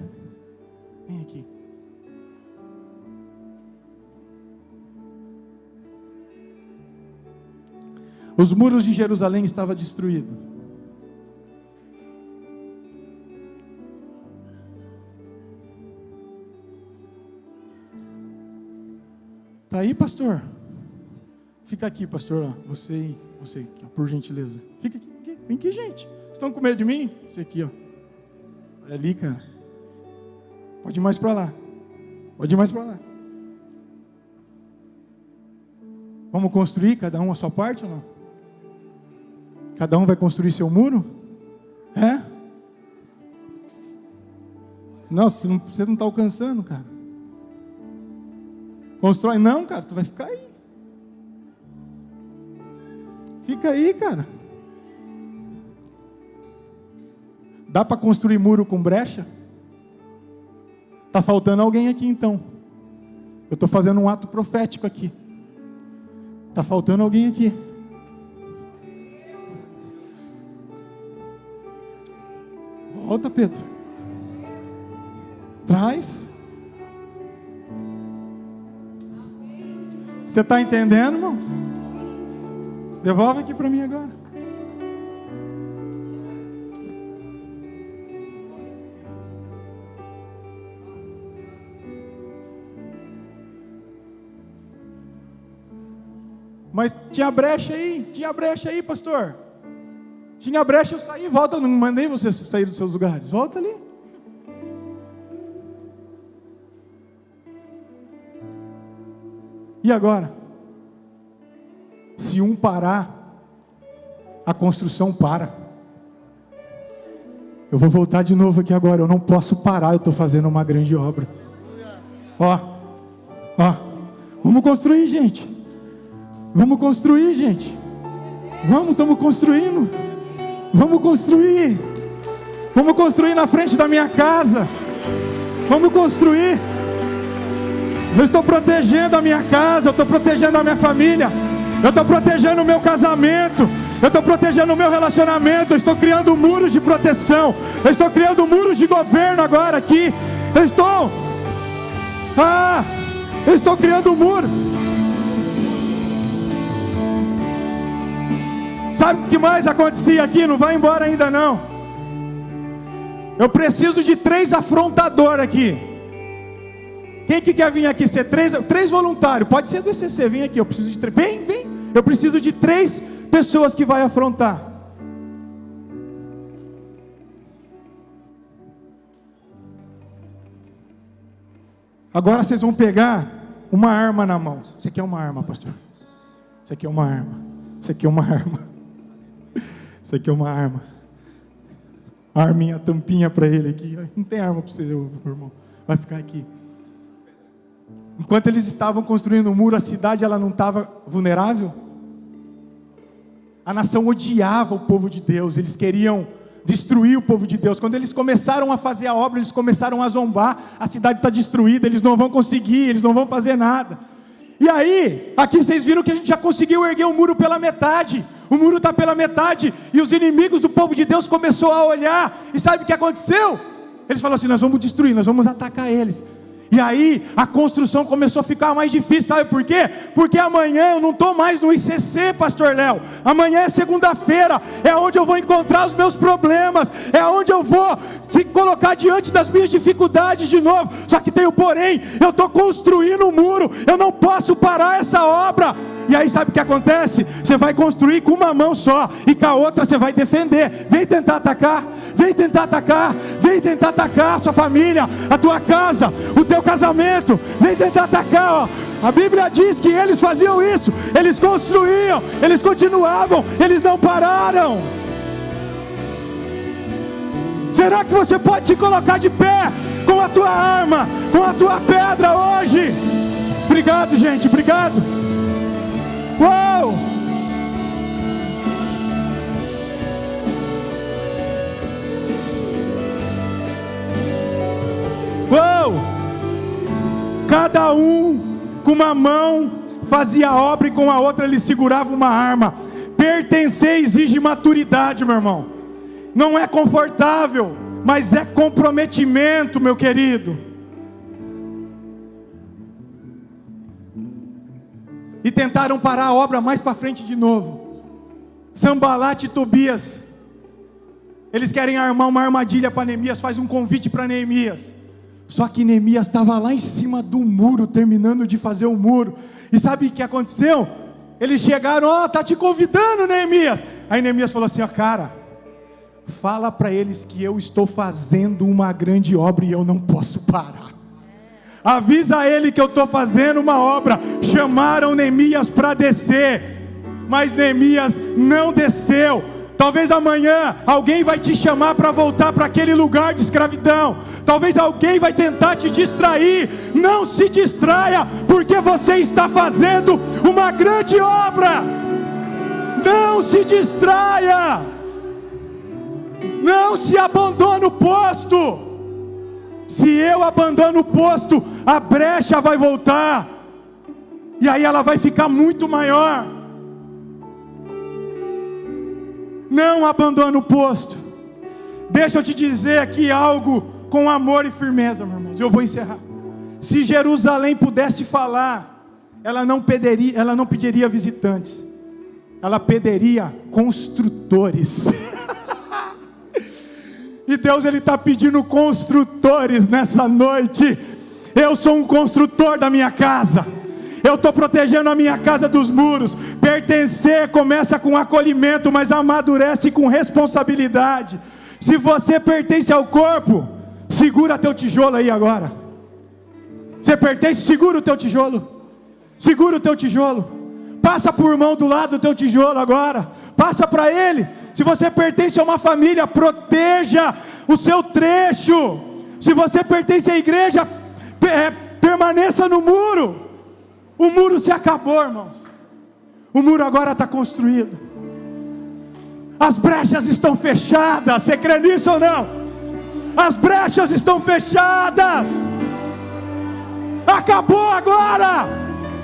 Speaker 1: vem aqui. Os muros de Jerusalém estavam destruídos. Está aí, pastor? Fica aqui, pastor. Você aqui, por gentileza. Fica aqui, vem aqui, gente. Vocês estão com medo de mim? Você aqui, ó. Olha ali, cara. Pode ir mais para lá. Pode ir mais para lá. Vamos construir cada um a sua parte ou não? Cada um vai construir seu muro? É? Não, você não está alcançando, cara. Constrói, não, cara, tu vai ficar aí. Fica aí, cara. Dá para construir muro com brecha? Está faltando alguém aqui então. Eu estou fazendo um ato profético aqui. Está faltando alguém aqui. Volta, Pedro. Traz. Você está entendendo, irmãos? Devolve aqui para mim agora. Mas tinha brecha aí, pastor. Tinha brecha, eu saí, volta, não mandei você sair dos seus lugares, volta ali. E agora? Se um parar, a construção para. Eu vou voltar de novo aqui agora, eu não posso parar, eu estou fazendo uma grande obra. Ó, vamos construir, gente. Vamos construir, gente. Vamos, estamos construindo. Vamos construir. Vamos construir na frente da minha casa. Vamos construir. Eu estou protegendo a minha casa, eu estou protegendo a minha família, eu estou protegendo o meu casamento, eu estou protegendo o meu relacionamento, eu estou criando muros de proteção, eu estou criando muros de governo agora aqui. Eu estou criando muros. Sabe o que mais acontecia aqui? Não vai embora ainda não. Eu preciso de 3 afrontadores aqui. Quem que quer vir aqui ser 3 voluntários? Pode ser do ECC, vem aqui, eu preciso de 3. Vem. Eu preciso de 3 pessoas que vai afrontar. Agora vocês vão pegar uma arma na mão. Isso aqui é uma arma, pastor. Isso aqui é uma arma. Isso aqui é uma arma. Isso aqui é uma arma. Arminha, tampinha para ele aqui. Não tem arma para você, irmão. Vai ficar aqui. Enquanto eles estavam construindo o muro, a cidade ela não estava vulnerável? A nação odiava o povo de Deus, eles queriam destruir o povo de Deus. Quando eles começaram a fazer a obra, eles começaram a zombar. A cidade está destruída, eles não vão conseguir, eles não vão fazer nada. E aí, aqui vocês viram que a gente já conseguiu erguer o muro pela metade. O muro está pela metade, e os inimigos do povo de Deus começaram a olhar, e sabe o que aconteceu? Eles falaram assim, nós vamos destruir, nós vamos atacar eles. E aí, a construção começou a ficar mais difícil, sabe por quê? Porque amanhã eu não estou mais no ICC, pastor Léo. Amanhã é segunda-feira, é onde eu vou encontrar os meus problemas, é onde eu vou se colocar diante das minhas dificuldades de novo. Só que tem o porém, eu estou construindo um muro, eu não posso parar essa obra. E aí sabe o que acontece? Você vai construir com uma mão só, e com a outra você vai defender. Vem tentar atacar, vem tentar atacar, vem tentar atacar a sua família, a tua casa, o teu casamento. Vem tentar atacar, ó. A Bíblia diz que eles faziam isso, eles construíam, eles continuavam, eles não pararam. Será que você pode se colocar de pé com a tua arma, com a tua pedra hoje? Obrigado, gente, obrigado. Uou! Uou! Cada um com uma mão fazia a obra e com a outra ele segurava uma arma. Pertencer exige maturidade, meu irmão. Não é confortável, mas é comprometimento, meu querido. E tentaram parar a obra mais para frente de novo. Sanbalate e Tobias, eles querem armar uma armadilha para Neemias, faz um convite para Neemias. Só que Neemias estava lá em cima do muro, terminando de fazer o muro. E sabe o que aconteceu? Eles chegaram, tá te convidando, Neemias. Aí Neemias falou assim, cara, fala para eles que eu estou fazendo uma grande obra e eu não posso parar. Avisa a ele que eu estou fazendo uma obra. Chamaram Neemias para descer, mas Neemias não desceu. Talvez amanhã alguém vai te chamar para voltar para aquele lugar de escravidão. Talvez alguém vai tentar te distrair. Não se distraia, porque você está fazendo uma grande obra. Não se distraia. Não se abandone o posto. Se eu abandono o posto, a brecha vai voltar. E aí ela vai ficar muito maior. Não abandone o posto. Deixa eu te dizer aqui algo com amor e firmeza, meus irmãos. Eu vou encerrar. Se Jerusalém pudesse falar, ela não pediria visitantes. Ela pediria construtores. E Deus, Ele está pedindo construtores nessa noite. Eu sou um construtor da minha casa. Eu estou protegendo a minha casa dos muros. Pertencer começa com acolhimento, mas amadurece com responsabilidade. Se você pertence ao corpo, segura teu tijolo aí agora. Você pertence, segura o teu tijolo. Segura o teu tijolo. Passa para o irmão do lado do teu tijolo agora. Passa para ele. Se você pertence a uma família, proteja o seu trecho. Se você pertence à igreja, permaneça no muro. O muro se acabou, irmãos. O muro agora está construído. As brechas estão fechadas. Você crê nisso ou não? As brechas estão fechadas. Acabou agora.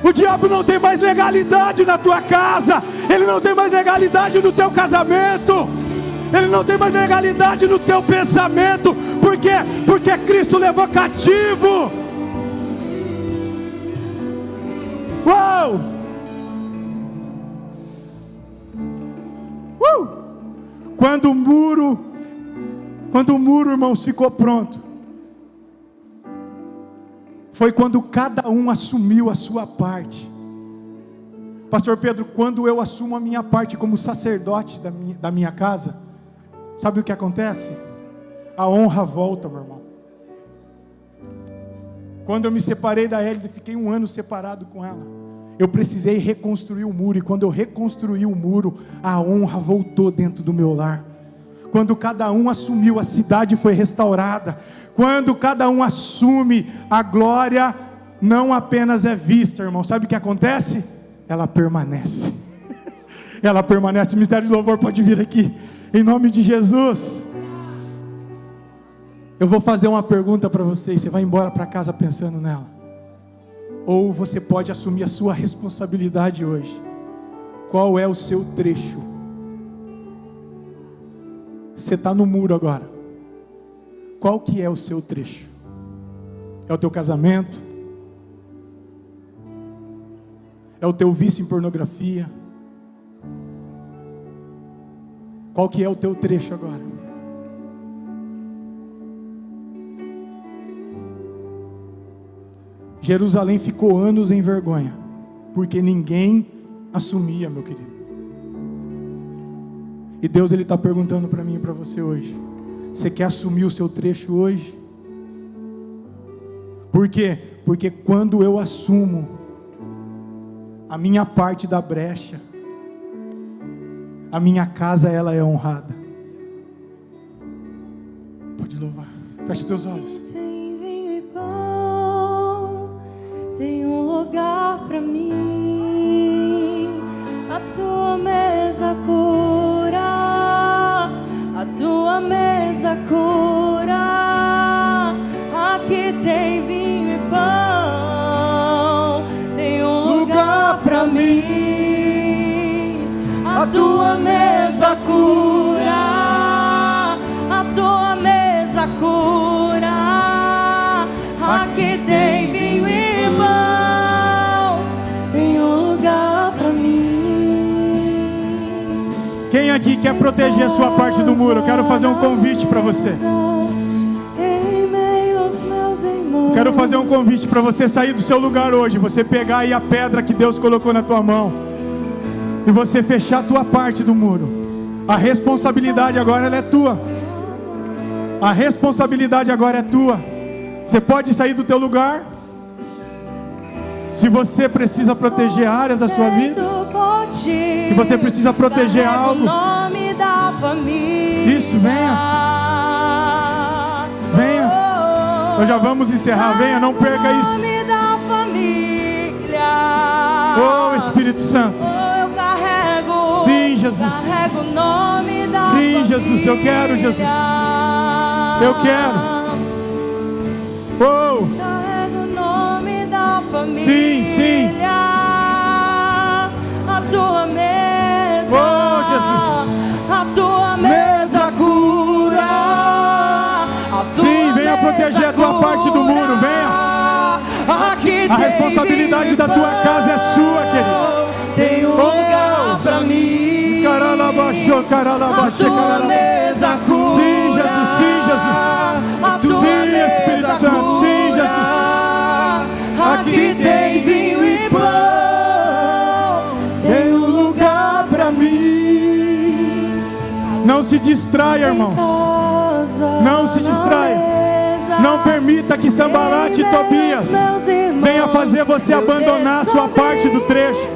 Speaker 1: O diabo não tem mais legalidade na tua casa. Ele não tem mais legalidade no teu casamento. Ele não tem mais legalidade no teu pensamento. Por quê? Porque Cristo levou cativo. Uau! Quando o muro, irmãos, ficou pronto, foi quando cada um assumiu a sua parte. Pastor Pedro, quando eu assumo a minha parte como sacerdote da minha casa, sabe o que acontece? A honra volta, meu irmão. Quando eu me separei da Hélida, fiquei 1 ano separado com ela. Eu precisei reconstruir o muro, e quando eu reconstruí o muro, a honra voltou dentro do meu lar. Quando cada um assumiu, a cidade foi restaurada. Quando cada um assume, a glória não apenas é vista, irmão. Sabe o que acontece? Ela permanece. Ela permanece. O ministério de louvor pode vir aqui, em nome de Jesus. Eu vou fazer uma pergunta para vocês. Você vai embora para casa pensando nela, ou você pode assumir a sua responsabilidade hoje. Qual é o seu trecho? Você está no muro agora. Qual que é o seu trecho? É o teu casamento? É o teu vício em pornografia? Qual que é o teu trecho agora? Jerusalém ficou anos em vergonha, porque ninguém assumia, meu querido. E Deus, Ele está perguntando para mim e para você hoje: você quer assumir o seu trecho hoje? Por quê? Porque quando eu assumo a minha parte da brecha, a minha casa, ela é honrada. Pode louvar. Feche teus olhos.
Speaker 2: Tem vinho e pão, tem um lugar para mim. A tua mesa cura, a tua mesa cura. Aqui tem vinho e pão, tem um lugar para mim. A tua mesa cura, a tua mesa cura. Aqui tem vinho e pão, tem um lugar para mim.
Speaker 1: Quem aqui quer proteger a sua parte do muro? Eu quero fazer um convite para você. Quero fazer um convite para você sair do seu lugar hoje, você pegar aí a pedra que Deus colocou na tua mão e você fechar a tua parte do muro. A responsabilidade agora ela é tua. A responsabilidade agora é tua. Você pode sair do teu lugar. Se você precisa proteger áreas da sua vida, se você precisa proteger algo,
Speaker 2: nome da família.
Speaker 1: Isso, venha. Venha. Nós já vamos encerrar. Venha, não perca isso.
Speaker 2: Nome da família.
Speaker 1: Oh, Espírito Santo.
Speaker 2: Eu carrego.
Speaker 1: Sim, Jesus.
Speaker 2: Carrego o nome da
Speaker 1: Sim,
Speaker 2: família.
Speaker 1: Jesus, eu quero, Jesus. Eu quero. Oh.
Speaker 2: Carrego o nome da família.
Speaker 1: Sim, sim.
Speaker 2: A tua mesa.
Speaker 1: Oh, Jesus.
Speaker 2: A tua mesa cura.
Speaker 1: Sim, venha proteger a tua parte do muro, venha. A responsabilidade da tua casa é sua, querido.
Speaker 2: Tem um lugar pra mim.
Speaker 1: Caralabaixo, caralabaixo,
Speaker 2: mesa cura.
Speaker 1: Sim, Jesus, sim, Jesus. Sim, Espírito Santo, sim, Jesus.
Speaker 2: Aqui tem vinho e pão.
Speaker 1: Tem um lugar pra mim. Não se distraia, irmãos. Não se distraia. Não permita que Sambalate e Tobias venha fazer você abandonar a sua parte do trecho.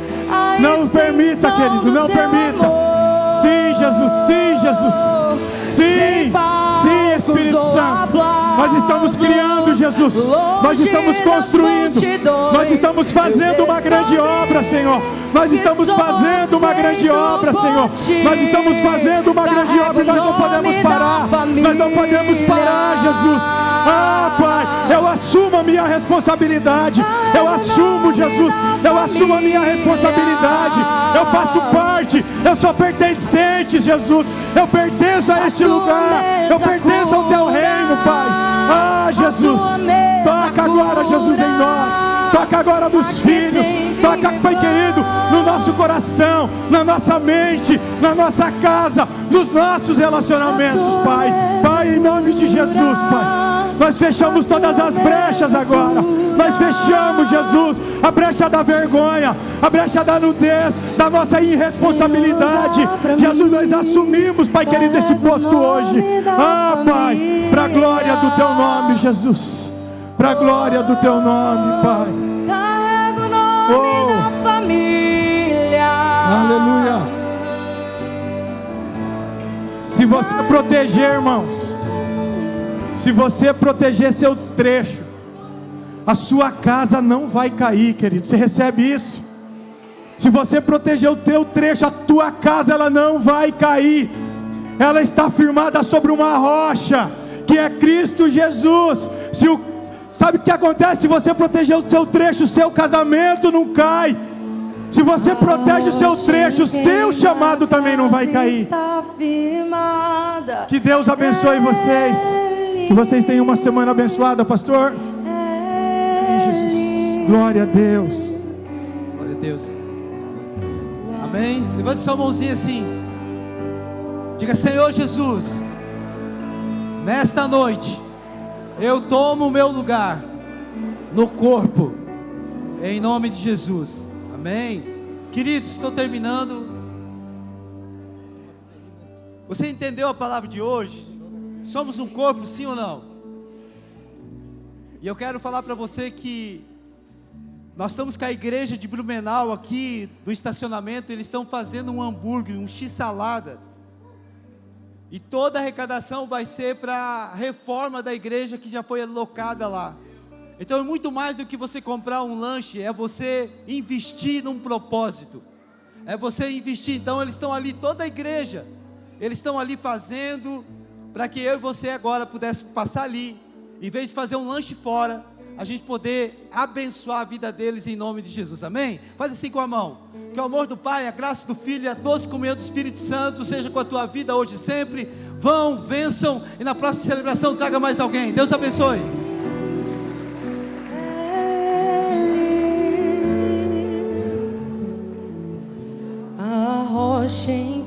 Speaker 1: Não permita, querido, não permita. Sim, Jesus, sim, Jesus. Sim, sim, Espírito Santo. Nós estamos criando, Jesus. Nós estamos construindo. Nós estamos fazendo uma grande obra, Senhor. Nós estamos fazendo uma grande obra, Senhor. Nós estamos fazendo uma grande obra e nós não podemos parar. Nós não podemos parar, Jesus. Ah, Pai, eu assumo a minha responsabilidade. Eu assumo, Jesus. Eu assumo a minha responsabilidade. Eu faço parte. Eu sou pertencente, Jesus. Eu pertenço a este lugar. Eu pertenço ao teu reino, Pai. Ah, Jesus. Toca agora, Jesus, em nós. Toca agora nos filhos. Toca, Pai querido, no nosso coração, na nossa mente, na nossa casa, nos nossos relacionamentos, Pai. Pai, em nome de Jesus, Pai. Nós fechamos todas as brechas agora. Nós fechamos, Jesus, a brecha da vergonha, a brecha da nudez, da nossa irresponsabilidade. Jesus, nós assumimos, Pai querido, esse posto hoje. Ah, Pai, para a glória do Teu nome, Jesus. Para a glória do Teu nome, Pai.
Speaker 2: Carrego o nome da família.
Speaker 1: Aleluia. Se você proteger, irmãos, se você proteger seu trecho, a sua casa não vai cair, querido. Você recebe isso? Se você proteger o teu trecho, a tua casa ela não vai cair. Ela está firmada sobre uma rocha, que é Cristo Jesus. Sabe o que acontece? Se você proteger o seu trecho, o seu casamento não cai. Se você protege o seu trecho, o seu chamado também não vai cair. Que Deus abençoe vocês. Que vocês tenham uma semana abençoada, pastor. Jesus. Glória a Deus.
Speaker 3: Glória a Deus. Amém? Levante sua mãozinha assim. Diga: Senhor Jesus, nesta noite eu tomo o meu lugar no corpo, em nome de Jesus. Amém? Queridos, estou terminando. Você entendeu a palavra de hoje? Somos um corpo, sim ou não? E eu quero falar para você que nós estamos com a igreja de Blumenau aqui, do estacionamento. Eles estão fazendo um hambúrguer, um x-salada. E toda a arrecadação vai ser para a reforma da igreja que já foi alocada lá. Então é muito mais do que você comprar um lanche, é você investir num propósito. É você investir. Então eles estão ali, toda a igreja, eles estão ali fazendo, para que eu e você agora pudesse passar ali, em vez de fazer um lanche fora, a gente poder abençoar a vida deles em nome de Jesus. Amém? Faz assim com a mão. Que o amor do Pai, a graça do Filho e a doce comunhão do Espírito Santo seja com a tua vida hoje e sempre. Vão, vençam, e na próxima celebração traga mais alguém. Deus abençoe.
Speaker 2: A rocha em